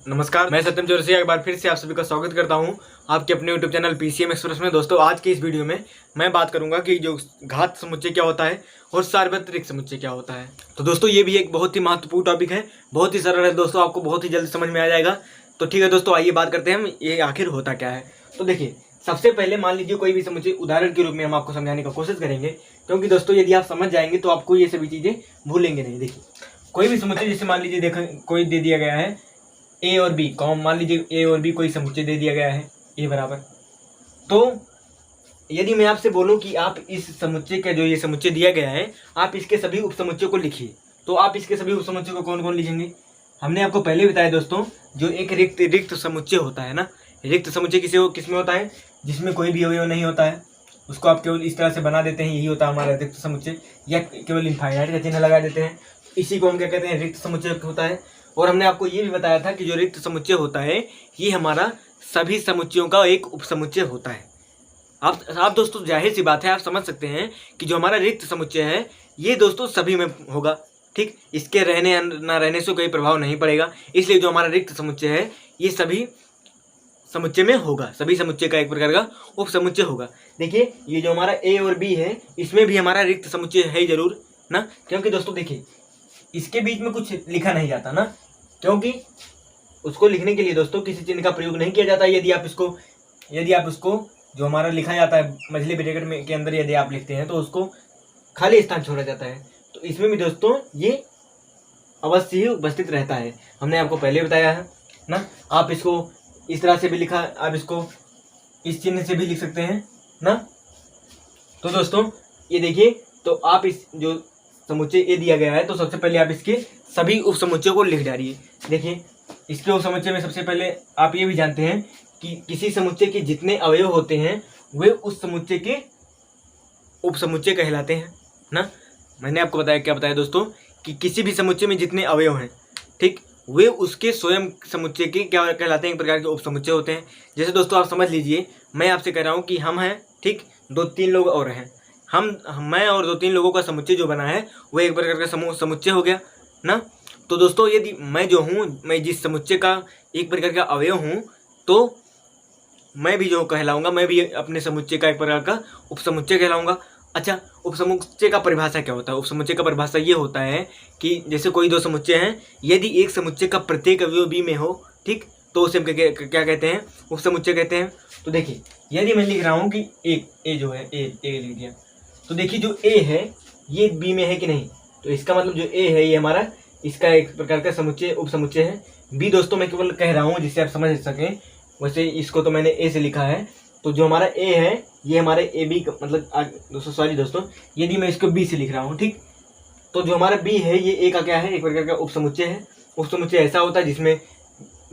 नमस्कार, मैं सत्यम चौरसिया एक बार फिर से आप सभी का स्वागत करता हूं आपके अपने यूट्यूब चैनल पीसीएम एक्सप्रेस में। दोस्तों, आज की इस वीडियो में मैं बात करूंगा कि जो घात समुच्चय क्या होता है और सार्वत्रिक समुच्चय क्या होता है। तो दोस्तों, ये भी एक बहुत ही महत्वपूर्ण टॉपिक है, बहुत ही सरल है दोस्तों, आपको बहुत ही जल्द समझ में आ जाएगा। तो ठीक है दोस्तों, आइए बात करते हैं हम ये आखिर होता क्या है। तो देखिए, सबसे पहले मान लीजिए कोई भी समुच्चय उदाहरण के रूप में हम आपको समझाने का कोशिश करेंगे, क्योंकि दोस्तों यदि आप समझ जाएंगे तो आपको ये सभी चीजें भूलेंगे नहीं। देखिए, कोई भी समुच्चय, जैसे मान लीजिए देखें कोई दे दिया गया है ए और बी, कॉम मान लीजिए ए और बी कोई समुच्चय दे दिया गया है ए बराबर। तो यदि मैं आपसे बोलूं कि आप इस समुच्चय का जो ये समुच्चय दिया गया है, आप इसके सभी उपसमुच्चयों को लिखिए, तो आप इसके सभी उपसमुच्चयों को कौन कौन लिखेंगे? हमने आपको पहले बताया दोस्तों, जो एक रिक्त समुच्चय होता है ना, रिक्त समुच्चय किसमें होता है? जिसमें कोई भी अवयव नहीं होता है, उसको आप केवल इस तरह से बना देते हैं, यही होता है हमारा रिक्त समुच्चय, या केवल इनफाइनाइट का चिन्ह लगा देते हैं, इसी को हम क्या कहते हैं? रिक्त समुच्चय होता है। और हमने आपको ये भी बताया था कि जो रिक्त समुच्चय होता है ये हमारा सभी समुच्चयों का एक उपसमुच्चय होता है। आप दोस्तों, जाहिर सी बात है, आप समझ सकते हैं कि जो हमारा रिक्त समुच्चय है ये दोस्तों सभी में होगा, ठीक। इसके रहने ना रहने से कोई प्रभाव नहीं पड़ेगा, इसलिए जो हमारा रिक्त समुच्चय है ये सभी समुच्चय में होगा, सभी समुच्चय का एक प्रकार का उपसमुच्चय होगा। देखिए, ये जो हमारा ए और बी है इसमें भी हमारा रिक्त समुच्चय है जरूर ना, क्योंकि दोस्तों देखिए इसके बीच में कुछ लिखा नहीं जाता ना, क्योंकि उसको लिखने के लिए दोस्तों किसी चिन्ह का प्रयोग नहीं किया जाता। यदि आप उसको जो हमारा लिखा जाता है मझले ब्रैकेट में के अंदर यदि आप लिखते हैं तो उसको खाली स्थान छोड़ा जाता है। तो इसमें भी दोस्तों ये अवश्य ही उपस्थित रहता है, हमने आपको पहले बताया है ना। आप इसको इस तरह से भी लिखा, आप इसको इस चिन्ह से भी लिख सकते हैं ना। तो दोस्तों ये देखिए, तो आप इस जो समुच्चय ए दिया गया है तो सबसे पहले आप इसके सभी उपसमुच्चयों को लिख डालिए। देखिए, इसके उपसमुच्चय में सबसे पहले आप ये भी जानते हैं कि किसी समुच्चय के जितने अवयव होते हैं वे उस समुच्चय के उपसमुच्चय कहलाते हैं ना। मैंने आपको क्या बताया दोस्तों, कि किसी भी समुच्चय में जितने अवयव हैं, ठीक, वे उसके स्वयं समुच्चय के क्या कहलाते हैं? एक प्रकार के उपसमुच्चय होते हैं। जैसे दोस्तों आप समझ लीजिए, मैं आपसे कह रहा हूँ कि हम हैं, ठीक, 2-3 लोग और हैं, मैं और 2-3 लोगों का समुच्चय जो बना है वो एक प्रकार का समुच्चय हो गया ना। तो दोस्तों यदि मैं जो हूँ, मैं जिस समुच्चय का एक प्रकार का अवयव हूँ, तो मैं भी जो कहलाऊंगा, मैं भी अपने समुच्चय का एक प्रकार का उपसमुच्चय कहलाऊंगा। अच्छा, उपसमुच्चय का परिभाषा क्या होता है? उपसमुच्चय का परिभाषा ये होता है कि जैसे कोई दो समुच्चय हैं, यदि एक समुच्चय का प्रत्येक अवयव बी में हो, ठीक, तो उसे हम क्या कहते हैं? उपसमुच्चय कहते हैं। तो देखिए, यदि मैं लिख रहा हूँ कि ए जो है ए लिख दिया, तो देखिए जो ए है ये बी में है कि नहीं, तो इसका मतलब जो ए है ये हमारा इसका एक प्रकार का समुच्चय उपसमुच्चय है। बी दोस्तों मैं केवल कह रहा हूँ जिससे आप समझ सकें, वैसे इसको तो मैंने ए से लिखा है। तो जो हमारा ए है ये हमारे ए बी मतलब दोस्तों यदि मैं इसको बी से लिख रहा हूँ, ठीक, तो जो हमारा बी है ये ए का क्या है? एक प्रकार का उपसमुच्चय है। उपसमुच्चय ऐसा होता है जिसमें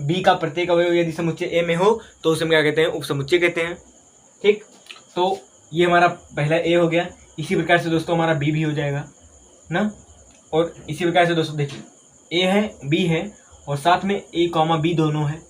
बी का प्रत्येक अवयव यदि समुच्चय ए में हो तो उसे हम क्या कहते हैं? उपसमुच्चय कहते हैं, ठीक। तो ये हमारा पहला ए हो गया। इसी प्रकार से दोस्तों हमारा बी भी हो जाएगा ना। और इसी प्रकार से दोस्तों देखिए, ए है, बी है और साथ में ए कॉमा बी दोनों है।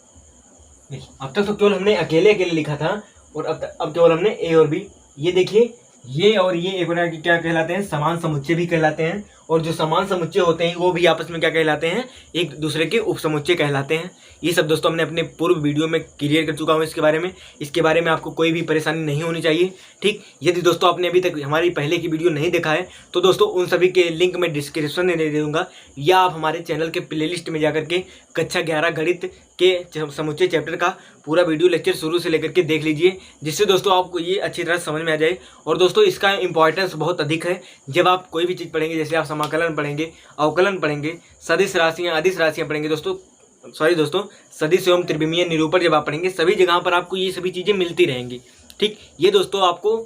देखिए, अब तक तो केवल हमने अकेले लिखा था और अब केवल हमने ए और बी। ये देखिए, ये और ये एक प्रकार के क्या कहलाते हैं? समान समुच्चय भी कहलाते हैं। और जो समान समुच्चय होते हैं वो भी आपस में क्या कहलाते हैं? एक दूसरे के उपसमुच्चय कहलाते हैं। ये सब दोस्तों हमने अपने पूर्व वीडियो में क्लियर कर चुका हूँ इसके बारे में आपको कोई भी परेशानी नहीं होनी चाहिए, ठीक। यदि दोस्तों आपने अभी तक हमारी पहले की वीडियो नहीं देखा है तो दोस्तों उन सभी के लिंक मैं डिस्क्रिप्शन में दे दूंगा, या आप हमारे चैनल के प्लेलिस्ट में जाकर के कक्षा 11 गणित के समुच्चय चैप्टर का पूरा वीडियो लेक्चर शुरू से लेकर के देख लीजिए, जिससे दोस्तों आपको ये अच्छी तरह समझ में आ जाए। और दोस्तों इसका इंपॉर्टेंस बहुत अधिक है। जब आप कोई भी चीज़ पढ़ेंगे, जैसे आप समाकलन पढ़ेंगे, अवकलन पढ़ेंगे, सदिश राशियाँ, अदिश राशियाँ पढ़ेंगे दोस्तों, सदिश एवं त्रिविमीय निरूपण जब आप पढ़ेंगे, सभी जगह पर आपको ये सभी चीज़ें मिलती रहेंगी, ठीक। ये दोस्तों आपको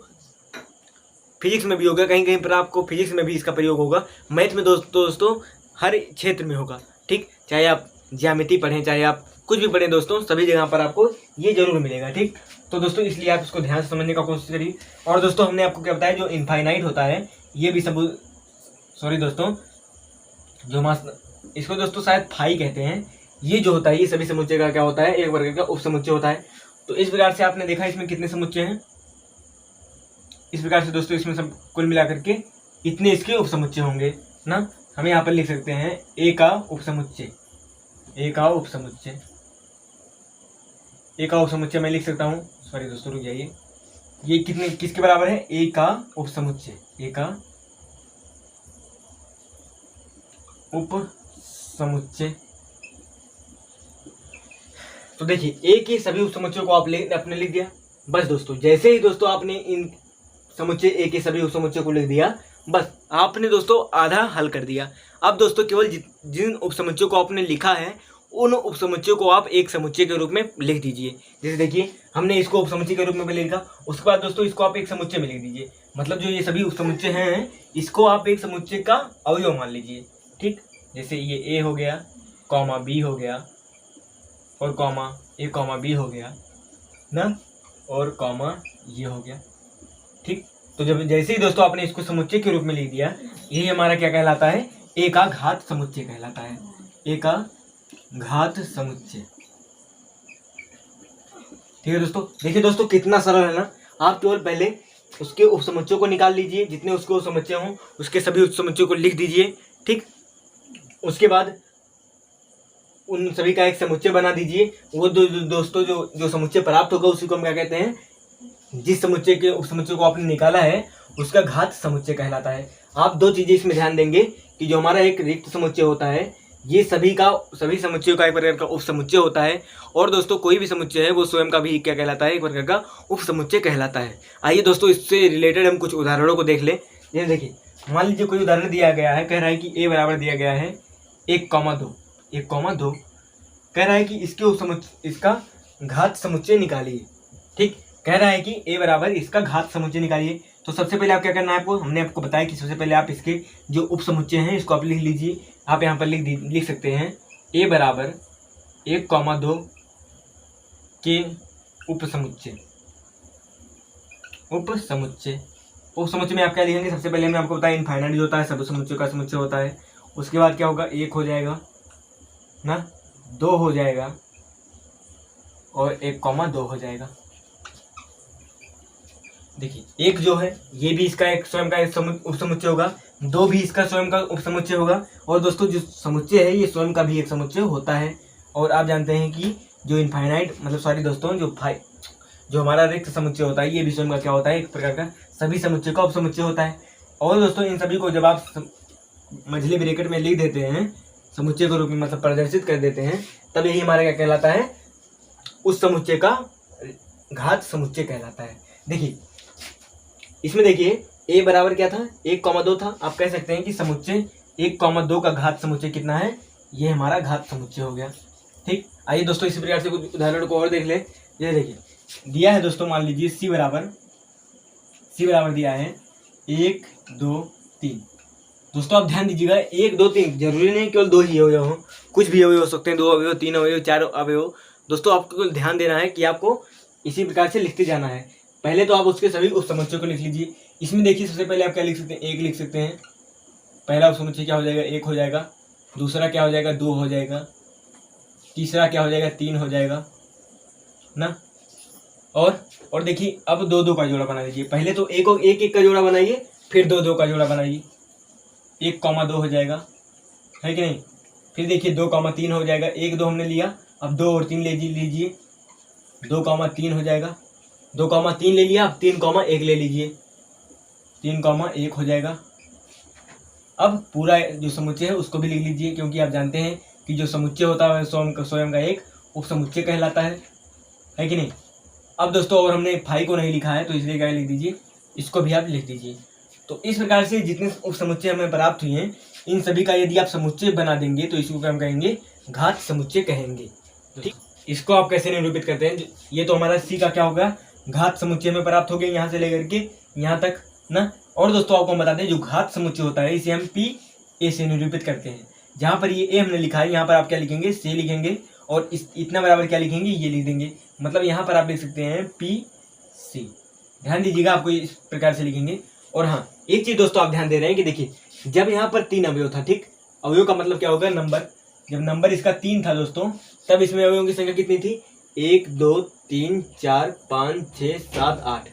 फिजिक्स में भी होगा, कहीं कहीं पर आपको फिजिक्स में भी इसका प्रयोग होगा, मैथ में दोस्तों हर क्षेत्र में होगा, ठीक। चाहे आप ज्यामिति पढ़ें, चाहे आप कुछ भी पढ़ें दोस्तों, सभी जगह पर आपको ये जरूर मिलेगा, ठीक। तो दोस्तों इसलिए आप इसको ध्यान से समझने का कोशिश करिए। और दोस्तों हमने आपको क्या बताया, जो इनफाइनाइट होता है ये भी दोस्तों जो इसको दोस्तों शायद फाई कहते हैं, ये जो होता है ये सभी समुच्चय का क्या होता है? एक वर्ग का उपसमुच्चय होता है। तो इस प्रकार से आपने देखा इसमें कितने समुच्चय हैं। इस प्रकार से दोस्तों इसमें सब कुल मिलाकर के इतने इसके उपसमुच्चय होंगे ना। हम यहाँ पर लिख सकते हैं ए का उपसमुच्चय, ए का उपसमुच्चय मैं लिख सकता हूँ, सॉरी दोस्तों रुक जाइए, ये कितने किसके बराबर है, ए का उपसमुच्चय, ए का उपसमुच्चय। तो देखिए ए के सभी उपसमुच्चयों को आपने लिख दिया। बस दोस्तों जैसे ही दोस्तों आपने इन समुच्चय ए के सभी उपसमुच्चयों को लिख दिया, बस आपने दोस्तों आधा हल कर दिया। अब दोस्तों केवल जिन उपसमुच्चयों को आपने लिखा है उन उपसमुच्चयों को आप एक समुच्चय के रूप में लिख दीजिए। जैसे देखिए हमने इसको उपसमुच्चय के रूप में लिखा, उसके बाद दोस्तों इसको आप एक समुच्चय में लिख दीजिए। मतलब जो ये सभी उपसमुच्चय हैं इसको आप एक समुच्चय का अवयव मान लीजिए। ठीक, जैसे ये ए हो गया, कॉमा बी हो गया, और कॉमा ए कॉमा बी हो गया ना, और कॉमा ये हो गया। ठीक, तो जब जैसे ही दोस्तों आपने इसको समुच्चय के रूप में लिख दिया, यही हमारा क्या कहलाता है, ए का घात समुच्चय कहलाता है, ए का घात समुच्चय। ठीक है दोस्तों, देखिए दोस्तों कितना सरल है ना। आप केवल पहले उसके उपसमुच्चयों को निकाल लीजिए, जितने उसके उपसमुच्चय हों उसके सभी उपसमुच्चयों को लिख दीजिए। ठीक, उसके बाद उन सभी का एक समुच्चय बना दीजिए। वो दोस्तों जो समुच्चय प्राप्त होगा उसी को हम क्या कहते हैं, जिस समुच्चय के उपसमुच्चय को आपने निकाला है उसका घात समुच्चय कहलाता है। आप दो चीजें इसमें ध्यान देंगे कि जो हमारा एक रिक्त समुच्चय होता है ये सभी समुच्चयों का एक प्रकार का उपसमुच्चय होता है, और दोस्तों कोई भी समुच्चय है वो स्वयं का भी क्या कहलाता है, एक प्रकार का उपसमुच्चय कहलाता है। आइए दोस्तों इससे रिलेटेड हम कुछ उदाहरणों को देख लें। जैसे देखिए मान लीजिए कोई उदाहरण दिया गया है, कह रहा है कि ए बराबर दिया गया है 1,2, 1,2 कह रहा है कि इसका घात समुच्चय निकालिए। ठीक, कह रहा है कि ए बराबर इसका घात समुच्चय निकालिए। तो सबसे पहले आप क्या करना है, हमने आपको बताया कि सबसे पहले आप इसके जो उपसमुच्चय हैं इसको आप लिख लीजिए। आप यहाँ पर लिख सकते हैं ए बराबर 1,2 के उपसमुच्चय उपसमुच्चय में आप क्या लिखेंगे, सबसे पहले हमने आपको बताया इनफाइनाइट जो होता है सब समुच्चय का समुच्चय होता है। उसके बाद क्या होगा, 1 हो जाएगा ना, 2 हो जाएगा और 1,2 हो जाएगा। देखिए 1 जो है ये भी इसका एक स्वयं का उपसमुच्चय होगा, 2 भी इसका स्वयं का उपसमुच्चय होगा, और दोस्तों जो समुच्चय है ये स्वयं का भी एक समुच्चय होता है। और आप जानते हैं कि जो इनफाइनाइट मतलब सॉरी दोस्तों जो हमारा रिक्त समुच्चय होता है ये भी स्वयं का क्या होता है, एक प्रकार का सभी समुच्चय का उपसमुच्चय होता है। और दोस्तों इन सभी को जब आप मझले ब्रैकेट में लिख देते हैं समुच्चय के रूप में, मतलब प्रदर्शित कर देते हैं, तब यही हमारा क्या कहलाता है, उस समुच्चय का घात समुच्चय कहलाता है। देखिए इसमें देखिए ए बराबर क्या था, 1,2 था। आप कह सकते हैं कि समुच्चय 1,2 का घात समुच्चय कितना है, ये हमारा घात समुच्चय हो गया। ठीक, आइए दोस्तों इसी प्रकार से कुछ उदाहरणों को और देख ले। ये देखिए दिया है दोस्तों, मान लीजिए सी बराबर दिया है 1, 2, 3। दोस्तों आप ध्यान दीजिएगा 1, 2, 3 जरूरी नहीं केवल 2 ही अवयव हो, कुछ भी अवयव हो सकते हैं, 2 अवयव, 3 अवयव, 4 अवयव। दोस्तों आपको केवल ध्यान देना है कि आपको इसी प्रकार से लिखते जाना है। पहले तो आप उसके सभी उपसमुच्चयों को लिख लीजिए। इसमें देखिए सबसे पहले आप क्या लिख सकते हैं, 1 लिख सकते हैं। पहला उपसमुच्चय क्या हो जाएगा, 1 हो जाएगा। दूसरा क्या हो जाएगा, 2 हो जाएगा। तीसरा क्या हो जाएगा, 3 हो जाएगा ना। और देखिए अब 2, 2 का जोड़ा बना लीजिए। पहले तो 1 का जोड़ा बनाइए, फिर 2, 2 का जोड़ा बनाइए, 1,2 हो जाएगा, है कि नहीं। फिर देखिए 2,3 हो जाएगा, 1, 2 हमने लिया, अब 2 और 3 लीजिए, 2,3 हो जाएगा। 2,3 ले लिया, अब 3,1 ले लीजिए, 3,1 हो जाएगा। अब पूरा जो समुच्चय है उसको भी लिख लीजिए, क्योंकि आप जानते हैं कि जो समुच्चय होता है स्वयं का एक उपसमुच्चय कहलाता है कि नहीं। अब दोस्तों और हमने 5 को नहीं लिखा है तो इसलिए क्या लिख दीजिए, इसको भी आप लिख दीजिए। तो इस प्रकार से जितने उपसमुच्चय हमें प्राप्त हुए हैं इन सभी का यदि आप समुच्चय बना देंगे तो इसको हम कहेंगे घात समुच्चय कहेंगे। ठीक, इसको आप कैसे निरूपित करते हैं, ये तो हमारा सी का क्या होगा, घात समुच्चय में प्राप्त हो गए यहाँ से लेकर के यहाँ तक ना। और दोस्तों आपको हम बताते हैं जो घात समुच्चय होता है इसे हम पी ए से निरूपित करते हैं। जहाँ पर ये ए हमने लिखा है यहाँ पर आप क्या लिखेंगे, से लिखेंगे, और इतना बराबर क्या लिखेंगे, ये लिख देंगे। मतलब यहाँ पर आप लिख सकते हैं पी सी। ध्यान दीजिएगा आपको इस प्रकार से लिखेंगे। और हाँ एक चीज दोस्तों आप ध्यान दे रहे हैं कि देखिए जब यहाँ पर 3 अवयव था, ठीक, अवयव का मतलब क्या होगा, नंबर। जब नंबर इसका 3 था दोस्तों तब इसमें अवयवों की संख्या कितनी थी, 1, 2, 3, 4, 5, 6, 7, 8।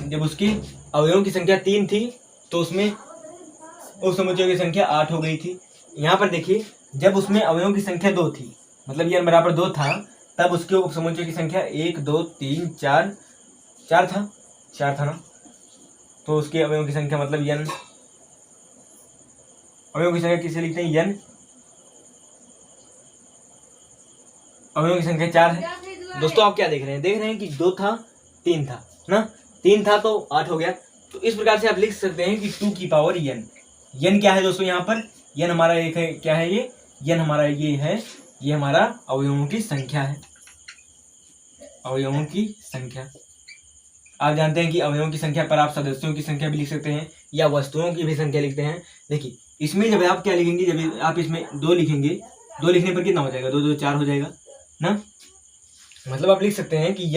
जब उसकी अवयवों की संख्या 3 थी तो उसमें उपसमुच्चयों की संख्या 8 हो गई थी। यहाँ पर देखिए जब उसमें अवयवों की संख्या 2 थी, मतलब ये बराबर 2 था, तब उसके उपसमुच्चय की संख्या 1 2 3 4 4 था ना, तो उसके अवयवों की संख्या मतलब n, अवयवों की संख्या किसे लिखते हैं n, अवयवों की संख्या 4 है। दोस्तों आप क्या देख रहे हैं कि 2 था 3 था ना, 3 था तो 8 हो गया। तो इस प्रकार से आप लिख सकते हैं कि 2 की पावर n। n क्या है दोस्तों, यहाँ पर n हमारा एक है, क्या है ये n हमारा ये है, ये हमारा अवयवों की संख्या है, अवयवों की संख्या। आप जानते हैं कि अवयवों की संख्या पर आप सदस्यों की संख्या भी लिख सकते हैं या वस्तुओं की भी संख्या लिखते हैं। देखिए इसमें जब आप क्या लिखेंगे, जब आप इसमें 2 लिखेंगे, 2 लिखने पर कितना हो जाएगा, 2 2 4 हो जाएगा ना। मतलब आप लिख सकते हैं कि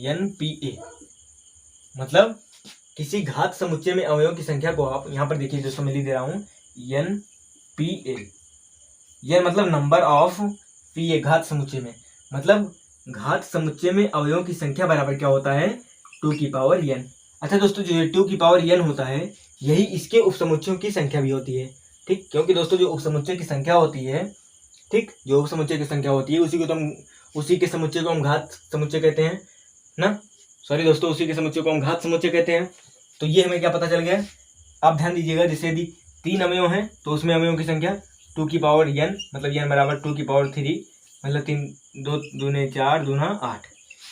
NPA मतलब किसी घात समुच्चय में अवयवों की संख्या को आप यहाँ पर देखिए दोस्तों, मैं लिख दे रहा हूँ NPA, यह मतलब नंबर ऑफ PA घात समुच्चय में, मतलब घात समुच्चय में अवयवों की संख्या बराबर क्या होता है, 2 की पावर n। अच्छा दोस्तों, जो 2 की पावर n होता है यही इसके उपसमुच्चयों की संख्या भी होती है, ठीक। क्योंकि दोस्तों जो उपसमुच्चय की संख्या होती है, ठीक, जो उपसमुच्चय की संख्या होती है उसी के समुच्चय को हम घात समुच्चय कहते हैं ना। सॉरी दोस्तों, उसी के समुच्चय को हम घात समुच्चय कहते हैं। तो ये हमें क्या पता चल गया, आप ध्यान दीजिएगा। जैसे यदि 3 अवयव हैं तो उसमें अवयवों की संख्या 2 की पावर n, मतलब n बराबर 2 की पावर 3, मतलब 3 2 दूने 4 दूना 8।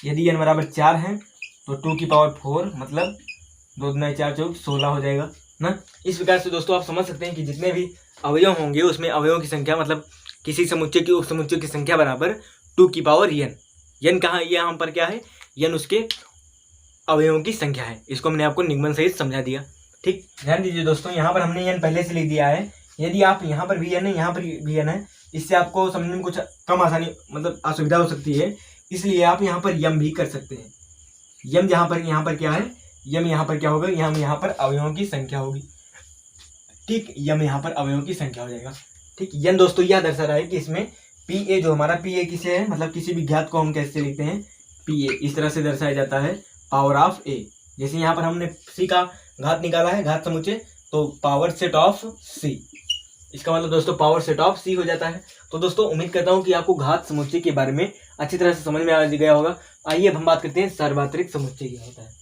यदि n बराबर 4 है तो 2 की पावर 4, मतलब 2 दूना 4 चौक 16 हो जाएगा ना। इस प्रकार से दोस्तों आप समझ सकते हैं कि जितने भी अवयव होंगे उसमें अवयवों की संख्या, मतलब किसी समुच्चय की उपसमुच्चय की संख्या बराबर 2 की पावर n। n कहाँ, यहाँ पर क्या है, n उसके अवयवों की संख्या है। इसको हमने आपको निगमन सहित समझा दिया, ठीक। ध्यान दीजिए दोस्तों, यहाँ पर हमने n पहले से लिख दिया है। यदि आप यहाँ पर भी n है, यहाँ पर भी n है, इससे आपको समझने में कुछ कम आसानी, मतलब असुविधा हो सकती है, इसलिए आप यहाँ पर यम भी कर सकते हैं। यम यहाँ पर क्या है, यम यहाँ पर क्या होगा, यहाँ पर अवयवों की संख्या होगी, ठीक। यम यहाँ पर अवयवों की संख्या हो जाएगा, ठीक। यन दोस्तों यह दर्शा रहा है कि इसमें PA, जो हमारा PA किसे है, मतलब किसी भी ज्ञात को हम कैसे लिखते हैं, PA इस तरह से दर्शाया जाता है, पावर ऑफ A। जैसे यहाँ पर हमने C का घात निकाला है, घात समुच्चय, तो पावर सेट ऑफ C, इसका मतलब दोस्तों पावर सेट ऑफ C हो जाता है। तो दोस्तों उम्मीद करता हूँ कि आपको घात समुच्चय के बारे में अच्छी तरह से समझ में आ गया होगा। आइए अब हम बात करते हैं सार्वत्रिक समुच्चय क्या होता है।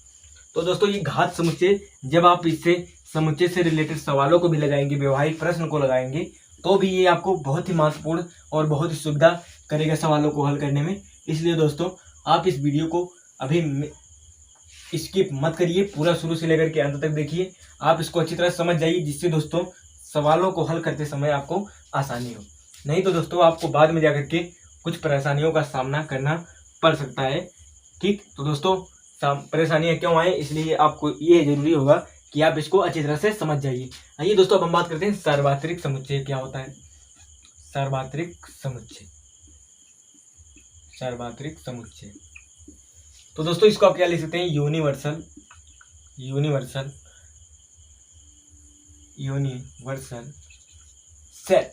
तो दोस्तों ये घात समुच्चय, जब आप इससे समुच्चय से रिलेटेड सवालों को भी लगाएंगे, व्यवहारिक प्रश्न को लगाएंगे, तो भी ये आपको बहुत ही महत्वपूर्ण और बहुत ही सुविधा करेगा सवालों को हल करने में। इसलिए दोस्तों आप इस वीडियो को अभी स्किप मत करिए, पूरा शुरू से लेकर के अंत तक देखिए, आप इसको अच्छी तरह समझ जाइए, जिससे दोस्तों सवालों को हल करते समय आपको आसानी हो। नहीं तो दोस्तों आपको बाद में जाकर के कुछ परेशानियों का सामना करना पड़ सकता है, ठीक। तो दोस्तों परेशानियां क्यों आए, इसलिए आपको ये जरूरी होगा कि आप इसको अच्छी तरह से समझ जाइए। आइए दोस्तों अब हम बात करते हैं सार्वत्रिक समुच्चय क्या होता है। सार्वत्रिक समुच्चय, सार्वत्रिक समुच्चय, तो दोस्तों इसको आप क्या लिख सकते हैं, यूनिवर्सल सेट।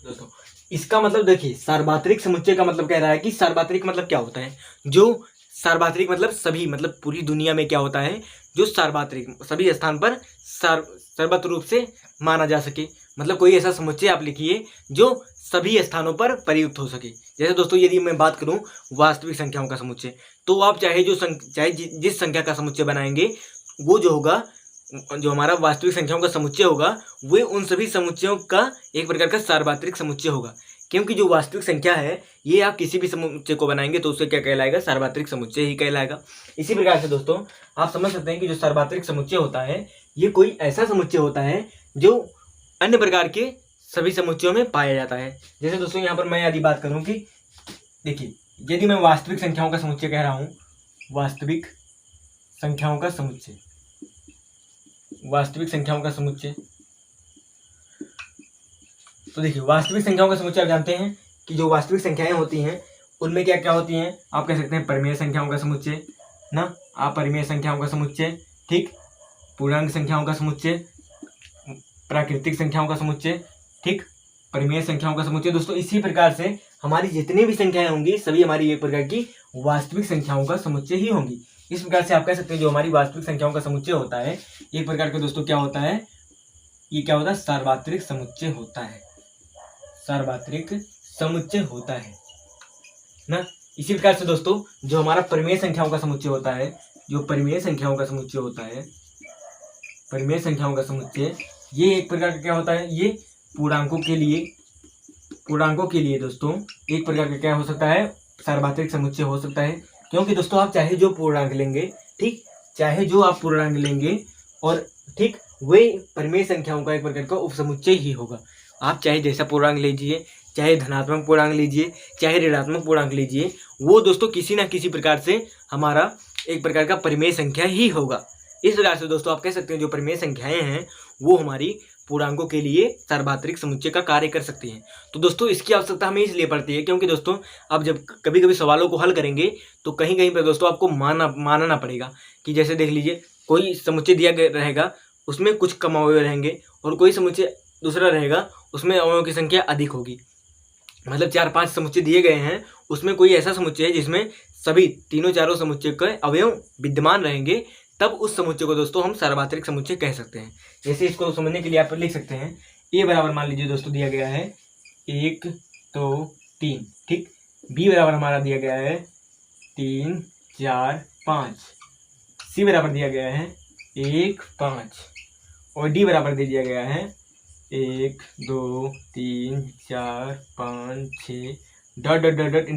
दोस्तों इसका मतलब देखिए, सार्वत्रिक समुच्चय का मतलब कह रहा है कि सार्वत्रिक मतलब क्या होता है, जो सार्वत्रिक मतलब सभी, मतलब पूरी दुनिया में क्या होता है, जो सार्वत्रिक सभी स्थान पर सर्वत्र रूप से माना जा सके। मतलब कोई ऐसा समुच्चय आप लिखिए जो सभी स्थानों पर प्रयुक्त हो सके। जैसे दोस्तों यदि मैं बात करूं वास्तविक संख्याओं का समुच्चय, तो आप चाहे जिस संख्या का समुच्चय बनाएंगे, वो जो होगा, जो हमारा वास्तविक संख्याओं का समुच्चय होगा, वो उन सभी समुच्चयों का एक प्रकार का सार्वत्रिक समुच्चय होगा। क्योंकि जो वास्तविक संख्या है, ये आप किसी भी समुच्चय को बनाएंगे तो उससे क्या कहलाएगा, सार्वत्रिक समुच्चय ही कहलाएगा। इसी प्रकार से दोस्तों आप समझ सकते हैं कि जो सार्वत्रिक समुच्चय होता है, ये कोई ऐसा समुच्चय होता है जो अन्य प्रकार के सभी समुच्चयों में पाया जाता है। जैसे दोस्तों यहाँ पर मैं यदि बात करूं कि देखिए, यदि मैं वास्तविक संख्याओं का समुच्चय कह रहा हूं, वास्तविक संख्याओं का समुच्चय, वास्तविक संख्याओं का समुच्चय, तो देखिए वास्तविक संख्याओं का समुच्चय आप जानते हैं कि जो वास्तविक संख्याएं होती हैं उनमें क्या क्या होती हैं, आप कह सकते हैं परिमेय संख्याओं का समुच्चय ना, आप परिमेय संख्याओं का समुच्चय, ठीक, पूर्णांक संख्याओं का समुच्चय, प्राकृतिक संख्याओं का समुच्चय, ठीक, परिमेय संख्याओं का समुच्चय। दोस्तों इसी प्रकार से हमारी जितनी भी संख्याएं होंगी सभी हमारी एक प्रकार की वास्तविक संख्याओं का समुच्चय ही होंगी। इस प्रकार से आप कह सकते हैं जो हमारी वास्तविक संख्याओं का समुच्चय होता है, एक प्रकार का दोस्तों क्या होता है, ये क्या होता है, सार्वत्रिक समुच्चय होता है, सार्वत्रिक समुच्चय होता है। ना। इसी प्रकार से दोस्तों जो हमारा परिमेय संख्याओं का समुच्चय होता है, जो परिमेय संख्याओं का समुच्चय होता है, परिमेय संख्याओं का समुच्चय, ये एक प्रकार का क्या होता है, ये पूर्णांकों के लिए दोस्तों एक प्रकार का क्या हो सकता है, सार्वत्रिक समुच्चय हो सकता है। क्योंकि दोस्तों आप चाहे जो पूर्णांक लेंगे, ठीक, चाहे जो आप पूर्णांक लेंगे और ठीक वे परिमेय संख्याओं का एक प्रकार का उपसमुच्चय ही होगा। आप चाहे जैसा पूर्णांक लीजिए, चाहे धनात्मक पूर्णांक लीजिए, चाहे ऋणात्मक पूर्णांक लीजिए, वो दोस्तों किसी ना किसी प्रकार से हमारा एक प्रकार का परिमेय संख्या ही होगा। इस प्रकार से दोस्तों आप कह सकते हैं जो परिमेय संख्याएं हैं वो हमारी पूर्णांकों के लिए सार्वत्रिक समुच्चय का कार्य कर सकती हैं। तो दोस्तों इसकी आवश्यकता हमें इसलिए पड़ती है क्योंकि दोस्तों अब जब कभी कभी सवालों को हल करेंगे तो कहीं कहीं पर दोस्तों आपको मानना पड़ेगा कि जैसे देख लीजिए कोई समुच्चय दिया गया रहेगा उसमें कुछ कम अवयव रहेंगे और कोई समुच्चय दूसरा रहेगा उसमें अवयवों की संख्या अधिक होगी। मतलब 4-5 समुच्चय दिए गए हैं, उसमें कोई ऐसा समुच्चय है जिसमें सभी तीनों चारों समुच्चय के अवयव विद्यमान रहेंगे, तब उस समुच्चय को दोस्तों हम सार्वत्रिक समुच्चय कह सकते हैं। जैसे इसको समझने के लिए आप लिख सकते हैं ए बराबर मान लीजिए दोस्तों दिया गया है 1 2 3, ठीक। बी बराबर हमारा दिया गया है 3 4 5, सी बराबर दिया गया है 1 5 और डी बराबर दे दिया गया है 1 2 3 4 5 6 dot dot dot dot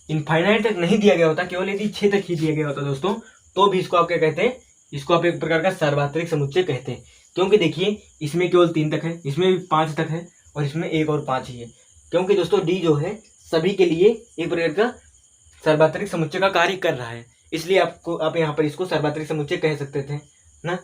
infinite तक नहीं दिया गया होता, केवल यदि 6 तक ही दिया गया होता दोस्तों तो भी इसको आप क्या कहते हैं, इसको आप एक प्रकार का सार्वत्रिक समुच्चय कहते हैं। क्योंकि देखिए इसमें केवल 3 तक है, इसमें भी 5 तक है और इसमें 1 और 5 ही है। क्योंकि दोस्तों डी जो है सभी के लिए एक प्रकार का सार्वत्रिक समुच्चय का कार्य कर रहा है, इसलिए आप यहाँ पर इसको सार्वत्रिक समुच्चय कह सकते थे ना।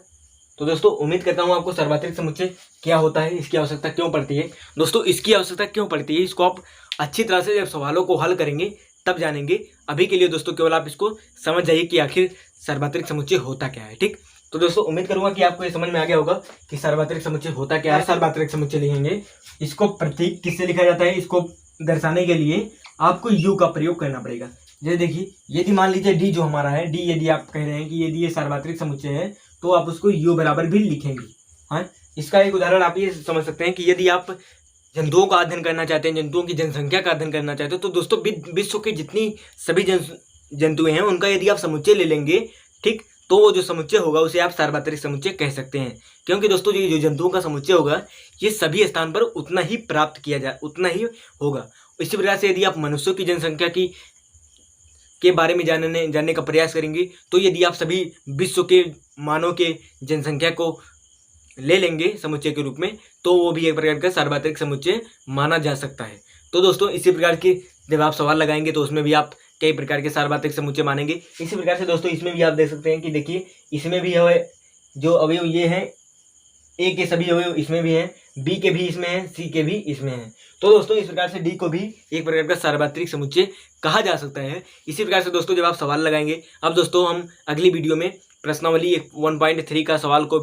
तो दोस्तों उम्मीद करता हूँ आपको सार्वत्रिक समुच्चय क्या होता है, इसकी आवश्यकता क्यों पड़ती है, दोस्तों इसकी आवश्यकता क्यों पड़ती है इसको आप अच्छी तरह से जब सवालों को हल करेंगे तब जानेंगे। अभी के लिए दोस्तों केवल आप इसको समझ जाइए कि आखिर सार्वत्रिक समुच्चय होता क्या है, ठीक। तो दोस्तों उम्मीद करूंगा कि आपको ये समझ में आ गया होगा कि सार्वत्रिक समुच्चय होता क्या है। सार्वत्रिक समुच्चय लिखेंगे, इसको प्रतीक किससे लिखा जाता है, इसको दर्शाने के लिए आपको यू का प्रयोग करना पड़ेगा। जैसे देखिए यदि मान लीजिए डी जो हमारा है, डी यदि आप कह रहे हैं कि यदि ये सार्वत्रिक समुच्चय है तो आप उसको यू बराबर भी लिखेंगे। हाँ, इसका एक उदाहरण आप ये समझ सकते हैं कि यदि आप जंतुओं का अध्ययन करना चाहते हैं, जंतुओं की जनसंख्या का अध्ययन करना चाहते हो, तो दोस्तों विश्व के जितनी सभी जंतु हैं उनका यदि आप समुच्चय ले लेंगे, ठीक, तो वो जो समुच्चय होगा उसे आप सार्वत्रिक समुच्चय कह सकते हैं। क्योंकि दोस्तों ये जो जंतुओं का समुच्चय होगा ये सभी स्थान पर उतना ही प्राप्त किया जाए, उतना ही होगा। इसी प्रकार से यदि आप मनुष्यों की जनसंख्या के बारे में जानने का प्रयास करेंगे तो यदि आप सभी विश्व के मानव के जनसंख्या को ले लेंगे समुच्चय के रूप में तो वो भी एक प्रकार का सार्वत्रिक समुच्चय माना जा सकता है। तो दोस्तों इसी प्रकार के जब आप सवाल लगाएंगे तो उसमें भी आप कई प्रकार के सार्वत्रिक समुच्चय मानेंगे। इसी प्रकार से दोस्तों इसमें भी आप देख सकते हैं कि देखिए इसमें भी है जो अवयव ये हैं, ए के सभी अवयव इसमें भी हैं, बी के भी इसमें हैं, सी के भी इसमें हैं। तो दोस्तों इस प्रकार से डी को भी एक प्रकार का सार्वत्रिक समुच्चय कहा जा सकता है। इसी प्रकार से दोस्तों जब आप सवाल लगाएंगे, अब दोस्तों हम अगली वीडियो में प्रश्नावली 1.3 का सवाल को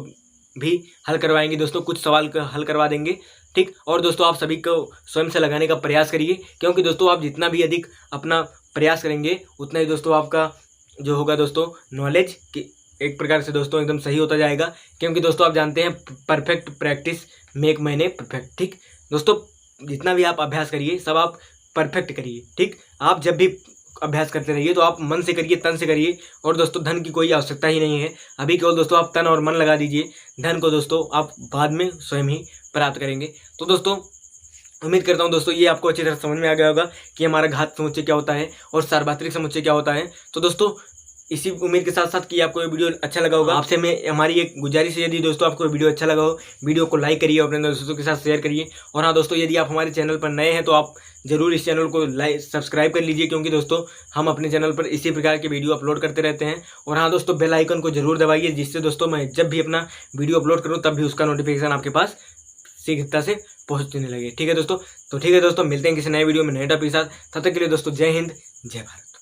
भी हल करवाएंगे दोस्तों, कुछ सवाल का हल करवा देंगे, ठीक। और दोस्तों आप सभी को स्वयं से लगाने का प्रयास करिए, क्योंकि दोस्तों आप जितना भी अधिक अपना प्रयास करेंगे उतना ही दोस्तों आपका जो होगा दोस्तों नॉलेज की एक प्रकार से दोस्तों एकदम सही होता जाएगा। क्योंकि दोस्तों आप जानते हैं perfect practice make man perfect, ठीक। दोस्तों जितना भी आप अभ्यास करिए सब आप परफेक्ट करिए, ठीक। आप जब भी अभ्यास करते रहिए तो आप मन से करिए, तन से करिए। और दोस्तों धन की कोई आवश्यकता ही नहीं है, अभी केवल दोस्तों आप तन और मन लगा दीजिए, धन को दोस्तों आप बाद में स्वयं ही प्राप्त करेंगे। तो दोस्तों उम्मीद करता हूं दोस्तों ये आपको अच्छी तरह समझ में आ गया होगा कि हमारा घात समुच्चय क्या होता है और सार्वत्रिक समुच्चय क्या होता है। तो दोस्तों इसी उम्मीद के साथ साथ कि आपको ये वीडियो अच्छा लगा होगा, आपसे मैं हमारी एक गुजारिश है यदि दोस्तों आपको वीडियो अच्छा लगा हो वीडियो को लाइक करिए, अपने दोस्तों के साथ शेयर करिए। और हाँ दोस्तों यदि आप हमारे चैनल पर नए हैं तो आप जरूर इस चैनल को सब्सक्राइब कर लीजिए, क्योंकि दोस्तों हम अपने चैनल पर इसी प्रकार के वीडियो अपलोड करते रहते हैं। और हाँ दोस्तों बेल आइकन को जरूर दबाइए, जिससे दोस्तों मैं जब भी अपना वीडियो अपलोड करूँ तब भी उसका नोटिफिकेशन आपके पास शीघ्रता से पहुँचने लगे, ठीक है दोस्तों। तो ठीक है दोस्तों, मिलते हैं किसी नए वीडियो में नए टॉपिक के साथ। तब तक के लिए दोस्तों जय हिंद, जय भारत।